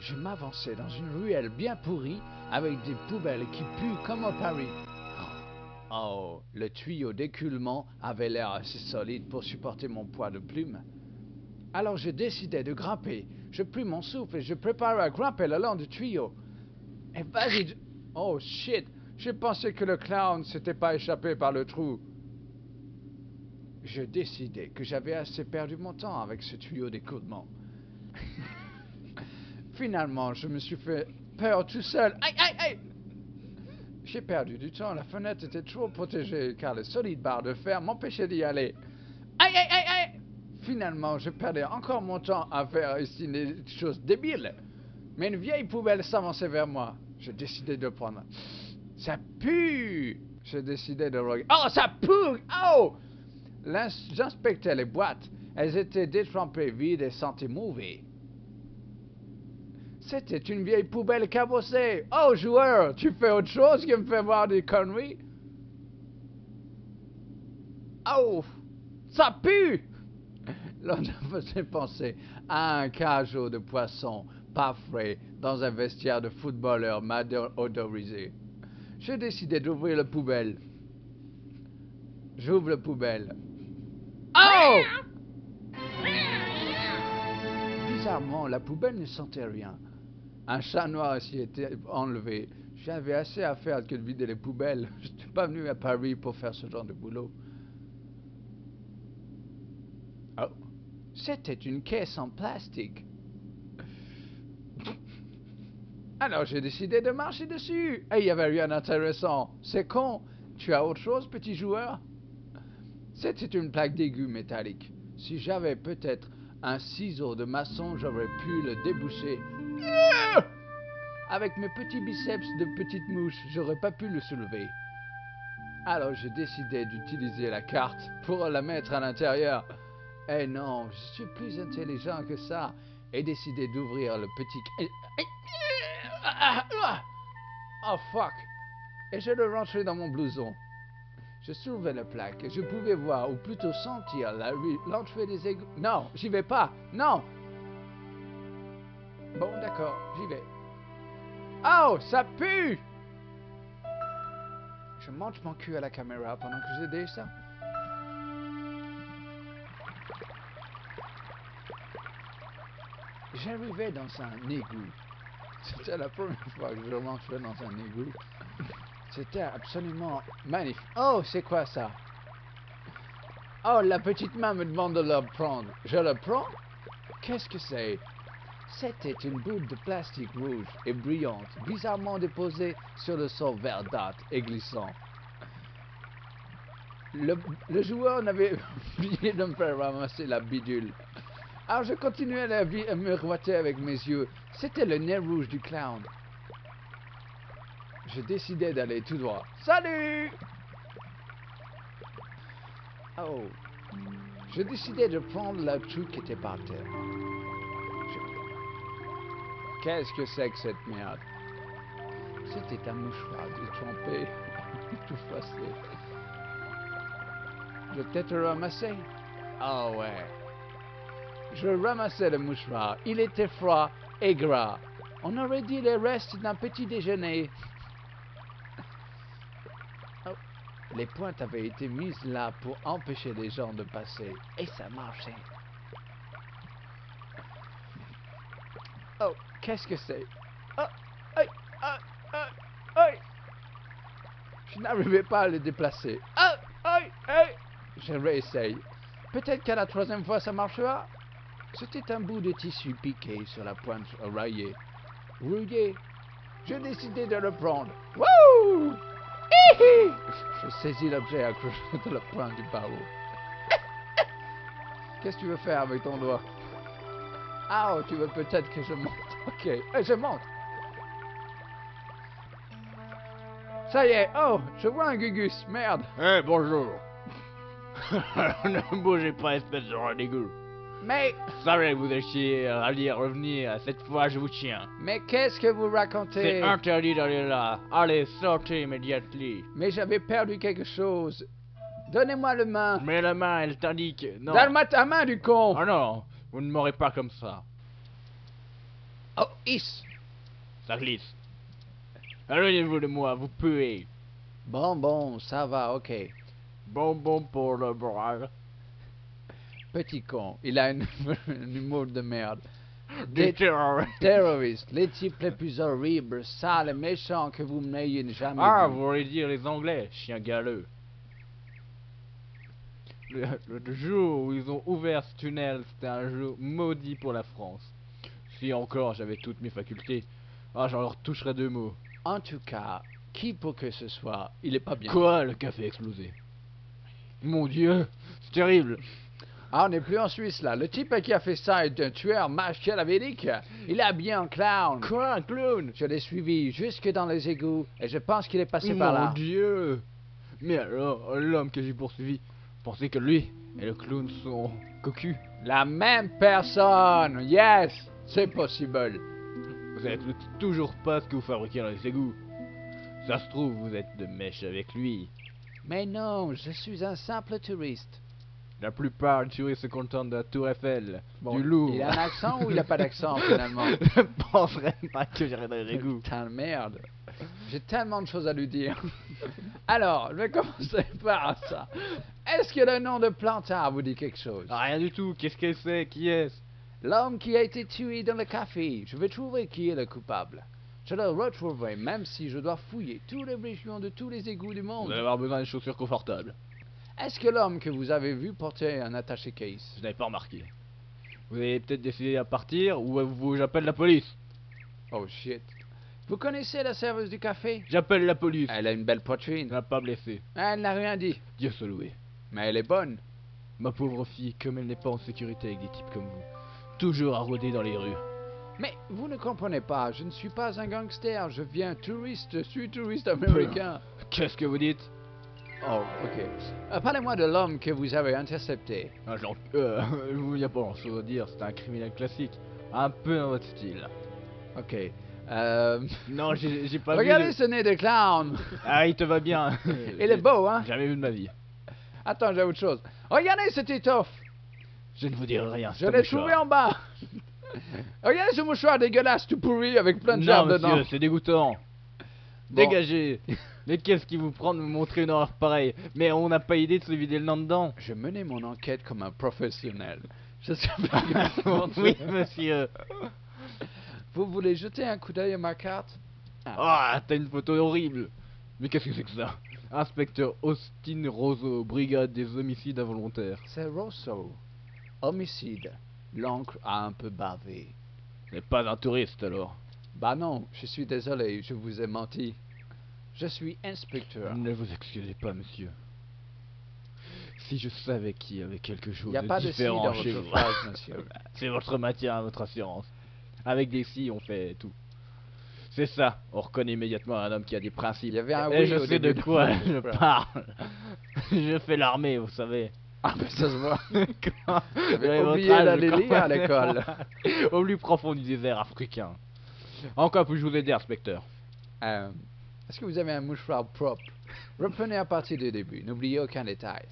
Je m'avançais dans une ruelle bien pourrie avec des poubelles qui puent comme à Paris. Oh, le tuyau d'écoulement avait l'air assez solide pour supporter mon poids de plume. Alors je décidai de grimper. Je pris mon souffle et je préparais à grimper le long du tuyau. Et vas-y... Oh shit! J'ai pensé que le clown s'était pas échappé par le trou. Je décidai que j'avais assez perdu mon temps avec ce tuyau d'écoulement. Finalement, je me suis fait peur tout seul. Aïe, aïe, aïe! J'ai perdu du temps, la fenêtre était trop protégée car les solides barres de fer m'empêchaient d'y aller. Aïe, aïe, aïe, aïe! Finalement, je perdais encore mon temps à faire ici des choses débiles. Mais une vieille poubelle s'avançait vers moi. Je décidai de prendre. Ça pue! Je décidai de regarder. Oh, ça pue! Oh! J'inspectais les boîtes. Elles étaient détrempées, vides et sentaient mauvais. C'était une vieille poubelle cabossée. Oh, joueur, tu fais autre chose que me faire voir des conneries? Oh, ça pue! L'on faisait penser à un cajot de poissons pas frais dans un vestiaire de footballeur mal odorisé. J'ai décidé d'ouvrir la poubelle. J'ouvre la poubelle. Oh! Bizarrement, la poubelle ne sentait rien. Un chat noir s'y était enlevé. J'avais assez à faire que de vider les poubelles. Je n'étais pas venu à Paris pour faire ce genre de boulot. Oh, c'était une caisse en plastique. Alors j'ai décidé de marcher dessus. Et il n'y avait rien d'intéressant. C'est con. Tu as autre chose, petit joueur? C'était une plaque d'aiguë métallique. Si j'avais peut-être un ciseau de maçon, j'aurais pu le déboucher. Avec mes petits biceps de petite mouche, j'aurais pas pu le soulever. Alors j'ai décidé d'utiliser la carte pour la mettre à l'intérieur. Eh non, je suis plus intelligent que ça. Et décidé d'ouvrir le petit... Oh fuck! Et je le rentrais dans mon blouson. Je soulevais la plaque et je pouvais voir, ou plutôt sentir, l'entrée des égouts. Non, j'y vais pas. Non! Bon, d'accord, j'y vais. Oh, ça pue! Je monte mon cul à la caméra pendant que je dis ça. J'arrivais dans un égout. C'était la première fois que je rentrais dans un égout. C'était absolument magnifique. Oh, c'est quoi ça? Oh, la petite main me demande de le prendre. Je le prends? Qu'est-ce que c'est? C'était une boule de plastique rouge et brillante, bizarrement déposée sur le sol verdâtre et glissant. Le joueur n'avait oublié de me faire ramasser la bidule. Alors je continuais à me miroiter avec mes yeux. C'était le nez rouge du clown. Je décidai d'aller tout droit. Salut! Oh. Je décidai de prendre le truc qui était par terre. Qu'est-ce que c'est que cette merde? C'était un mouchoir détrempé, tout froissé. Je vais peut-être le ramasser. Ah ouais. Je ramassais le mouchoir. Il était froid et gras. On aurait dit les restes d'un petit déjeuner. Oh. Les pointes avaient été mises là pour empêcher les gens de passer. Et ça marchait. Oh, qu'est-ce que c'est? Oh, aïe, aïe, aïe, aïe. Je n'arrivais pas à le déplacer. Aïe, aïe, aïe. Je réessaye. Peut-être qu'à la troisième fois ça marchera. C'était un bout de tissu piqué sur la pointe raillée. Rouillé. Je décidai de le prendre. Wouh! Hihi! Je saisis l'objet accroché de la pointe du barreau. Qu'est-ce que tu veux faire avec ton doigt? Ah, tu veux peut-être que je monte. Ok, je monte. Ça y est, oh, je vois un Gugus, merde. Eh, bonjour. Ne bougez pas, espèce de rat d'égout. Mais... Savez vous étiez allez revenir, cette fois je vous tiens. Mais qu'est-ce que vous racontez? C'est interdit d'aller là. Allez, sortez immédiatement. Mais j'avais perdu quelque chose. Donnez-moi le main. Mais la main, elle t'indique... Non. Donne-moi ta main, du con. Oh non, vous ne m'aurez pas comme ça. Oh, is. Ça glisse. Éloignez-vous de moi, vous puez. Bon, ça va, ok. Bonbon pour le bras. Petit con, il a un humour de merde. Des terroristes. Terroristes, les types les plus horribles, sales et méchants que vous n'ayez jamais Ah, vus. vous voulez dire les Anglais, chien galeux. Le jour où ils ont ouvert ce tunnel, c'était un jour maudit pour la France. Si encore j'avais toutes mes facultés, ah, j'en leur toucherais 2 mots. En tout cas, qui pour que ce soit, il est pas bien. Quoi, le café a explosé? Mon Dieu, c'est terrible. Ah, on n'est plus en Suisse là. Le type qui a fait ça est un tueur machiavélique. Il est habillé en clown. Quoi, un clown? Je l'ai suivi jusque dans les égouts et je pense qu'il est passé par Mon là. Dieu. Mais alors, l'homme que j'ai poursuivi pensait que lui et le clown sont cocus. La même personne. Yes, c'est possible. Vous savez toujours pas ce que vous fabriquez dans les égouts. Ça se trouve, vous êtes de mèche avec lui. Mais non, je suis un simple touriste. La plupart des touristes se contentent de la Tour Eiffel, Bon, du Louvre. il a un accent ou il a pas d'accent finalement? Je penserais pas que j'irais dans les égouts. Putain de merde. J'ai tellement de choses à lui dire. Alors, je vais commencer par ça. Est-ce que le nom de Plantard vous dit quelque chose? Ah, rien du tout, qu'est-ce que c'est? Qui est-ce? L'homme qui a été tué dans le café. Je vais trouver qui est le coupable. Je le retrouverai même si je dois fouiller toutes les régions de tous les égouts du Vous monde. allez avoir besoin de chaussures confortables. Est-ce que l'homme que vous avez vu portait un attaché case? Je n'avais pas remarqué. Vous avez peut-être décidé à partir ou j'appelle la police. Oh shit. Vous connaissez la serveuse du café? J'appelle la police. Elle a une belle Elle poitrine. n'a pas blessé. Elle n'a rien dit. Dieu se loué. Mais elle est bonne. Ma pauvre fille, comme elle n'est pas en sécurité avec des types comme vous. Toujours à rôder dans les rues. Mais vous ne comprenez pas, je ne suis pas un gangster, je viens touriste, je suis touriste américain. Qu'est-ce que vous dites? Oh, ok. Parlez-moi de l'homme que vous avez intercepté. Ah, genre, il n'y a pas grand-chose à dire, c'est un criminel classique. Un peu dans votre style. Ok. Non, j'ai pas Regardez vu... ce nez de clown. Ah, il te va bien. Il est beau, hein? Jamais vu de ma vie. Attends, j'ai autre chose. Regardez cette étoffe. Je ne vous dirai rien. Je l'ai trouvé en bas. Regardez ce mouchoir dégueulasse tout pourri avec plein de Non, germes monsieur, dedans. c'est dégoûtant. Bon. Dégagez. Mais qu'est-ce qui vous prend de me montrer une horreur pareille? Mais on n'a pas idée de se vider le nez dedans. Je menais mon enquête comme un professionnel. Je sais pas. Oui, monsieur. Vous voulez jeter un coup d'œil à ma carte? Ah, t'as une photo horrible. Mais qu'est-ce que c'est que ça? Inspecteur Austin Roseau, brigade des homicides involontaires. C'est Rosso. Homicide. L'encre a un peu bavé. Vous n'êtes pas un touriste alors? Bah non, je suis désolé, je vous ai menti. Je suis inspecteur. Ne vous excusez pas, monsieur. Si je savais qui avait quelque Il chose n'y a pas de de si dans différent chez votre vous. phrase, monsieur. C'est votre matière, votre assurance. Avec des si, on fait tout. C'est ça, on reconnaît immédiatement un homme qui a des principes. Il y avait un Et oui je au sais de début quoi votre je phrase. parle. Je fais l'armée, vous savez. Ah ben ça se voit. Comment J'avais Votre oublié âge, d'aller je lire à crois. l'école. Au plus profond du désert africain. En quoi puis-je vous aider, inspecteur? Est-ce que vous avez un mouchoir propre? Reprenez à partir du début, n'oubliez aucun détail.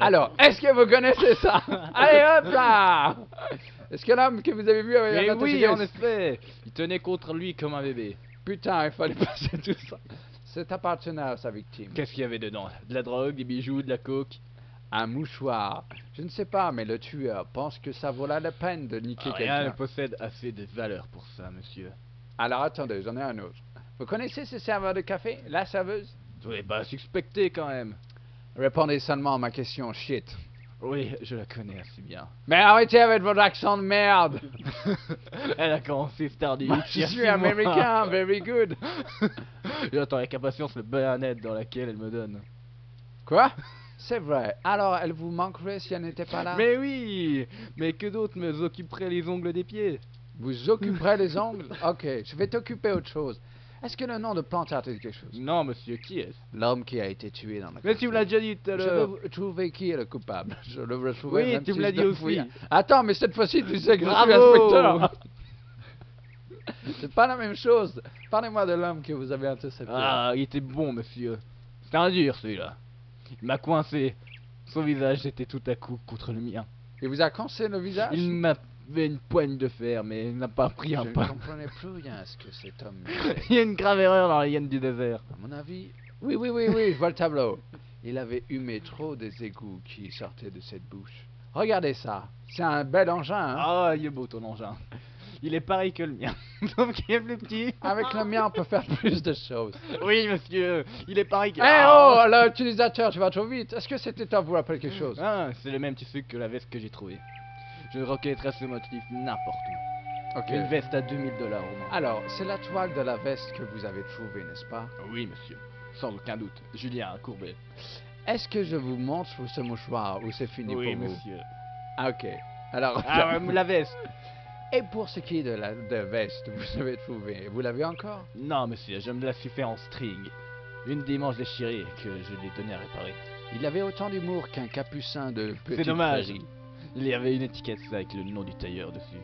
Alors, est-ce que vous connaissez ça? Allez hop là! Est-ce que l'homme que vous avez vu avait Mais un oui, attaché en case? effet. Il tenait contre lui comme un bébé. Putain, il fallait passer tout ça. C'est appartenant à sa victime. Qu'est-ce qu'il y avait dedans? De la drogue, des bijoux, de la coke? Un mouchoir. Je ne sais pas, mais le tueur pense que ça vaut la peine de niquer Rien ne quelqu'un. possède assez de valeur pour ça, monsieur. Alors attendez, j'en ai un autre. Vous connaissez ce serveur de café? La serveuse? Vous n'avez pas suspecté quand même. Répondez seulement à ma question, shit. Oui, je la connais assez bien. Mais arrêtez avec votre accent de merde! Elle a commencé Stardew. Moi, je suis américain, very good. J'attends avec impatience le bayonet dans laquelle elle me donne. Quoi? C'est vrai. Alors, elle vous manquerait si elle n'était pas là? Mais oui. Mais que d'autres me occuperaient les ongles des pieds? Vous occuperez les ongles? Ok, je vais t'occuper autre chose. Est-ce que le nom de Plantard te dit quelque chose? Non, monsieur, qui est-ce? L'homme qui a été tué dans le Mais tu me l'as déjà dit tout à Je l'heure. veux trouver qui est le coupable. Je le retrouverai Oui, même tu si me l'as je dit dois aussi. fouiller. Attends, mais cette fois-ci, tu sais que je suis Bravo. inspecteur. C'est pas la même chose. Parlez-moi de l'homme que vous avez intercepté. Ah, il était bon, monsieur. C'était un dur, celui-là. Il m'a coincé. Son visage était tout à coup contre le mien. Il vous a cassé le visage? fait une poigne de fer, mais il n'a pas pris un Je ne pas. comprenais plus rien à ce que cet homme disait. Il y a une grave erreur dans la hyène du désert. À mon avis, oui, je vois le tableau. Il avait humé trop des égouts qui sortaient de cette bouche. Regardez ça, c'est un bel engin, hein. Ah, il est beau ton engin. Il est pareil que le mien, sauf qu'il est plus petit. Avec le mien, on peut faire plus de choses. Oui, monsieur, il est pareil que... Eh oh, l'utilisateur, tu vas trop vite. Est-ce que c'était temps vous rappeler quelque chose? Ah, c'est le même tissu que la veste que j'ai trouvée. Je reconnaîtrai ce motif n'importe où. Ok. Une veste à 2000 $ au moins. Alors, c'est la toile de la veste que vous avez trouvée, n'est-ce pas? Oui, monsieur, sans aucun doute. Julien Courbet. Est-ce que je vous montre ce mouchoir ou c'est fini Oui, pour vous? monsieur. Ah, ok. Alors, Ah, la veste. et pour ce qui est de la veste, vous avez trouvé, vous l'avez encore? Non, monsieur, je me la suis fait en string. Une des manches déchirées que je l'ai tenue à réparer. Il avait autant d'humour qu'un capucin de petite C'est dommage. prairie. Il y avait une étiquette avec le nom du tailleur dessus.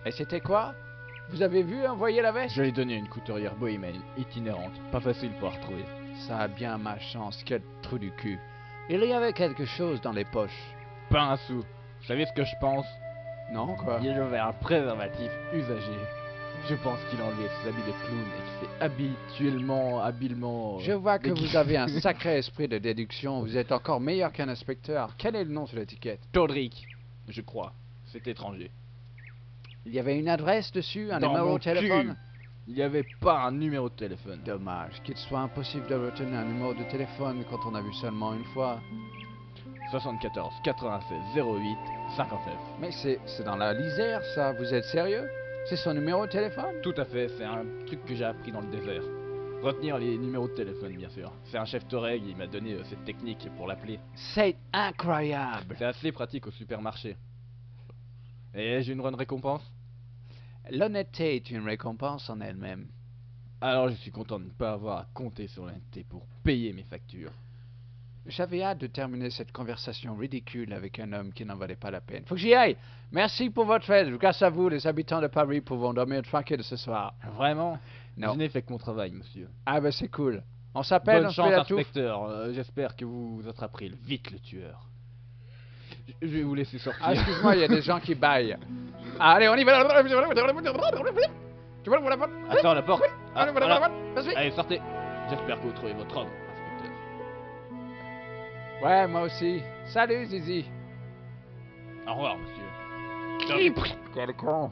Et c'était quoi? Vous avez vu envoyer la veste? Je l'ai donné à une couturière bohémienne itinérante, pas facile pour la retrouver. Ça a bien ma chance, quel trou du cul. Il y avait quelque chose dans les poches. Pas un sou. Vous savez ce que je pense? Non, quoi? Il y avait un préservatif usagé. Je pense qu'il a enlevé ses habits de clown et qu'il s'est habilement... Je vois que déguisé. vous avez un sacré esprit de déduction. Vous êtes encore meilleur qu'un inspecteur. Quel est le nom sur l'étiquette? Todrick, je crois. C'est étranger. Il y avait une adresse dessus, un Dans numéro mon de téléphone? cul. Il n'y avait pas un numéro de téléphone. Dommage qu'il soit impossible de retenir un numéro de téléphone quand on a vu seulement une fois. 74 96 08 59. Mais c'est dans la lisière, ça. Vous êtes sérieux? C'est son numéro de téléphone? Tout à fait, c'est un truc que j'ai appris dans le désert. Retenir les numéros de téléphone, bien sûr. C'est un chef Touareg, il m'a donné cette technique pour l'appeler. C'est incroyable. C'est assez pratique au supermarché. Et j'ai une bonne récompense? L'honnêteté est une récompense en elle-même. Alors je suis content de ne pas avoir à compter sur l'honnêteté pour payer mes factures. J'avais hâte de terminer cette conversation ridicule avec un homme qui n'en valait pas la peine. Faut que j'y aille. Merci pour votre aide. Grâce à vous, les habitants de Paris pourront dormir tranquille ce soir. Vraiment? Non. Je n'ai fait que mon travail, monsieur. Ah ben c'est cool. On s'appelle, Bonne on se chance, fait la touffe. inspecteur. J'espère que vous attraperez vite le tueur. Je vais vous laisser sortir. Ah, excuse-moi, il y a des gens qui baillent. Ah, allez, on y va. Tu vois la porte? Attends, la porte. Ah, Allez, voilà voilà. la porte. Vas-y. Allez, sortez. J'espère que vous trouvez votre homme, inspecteur. Ouais, moi aussi. Salut, Zizi. Au revoir, monsieur. Quel con.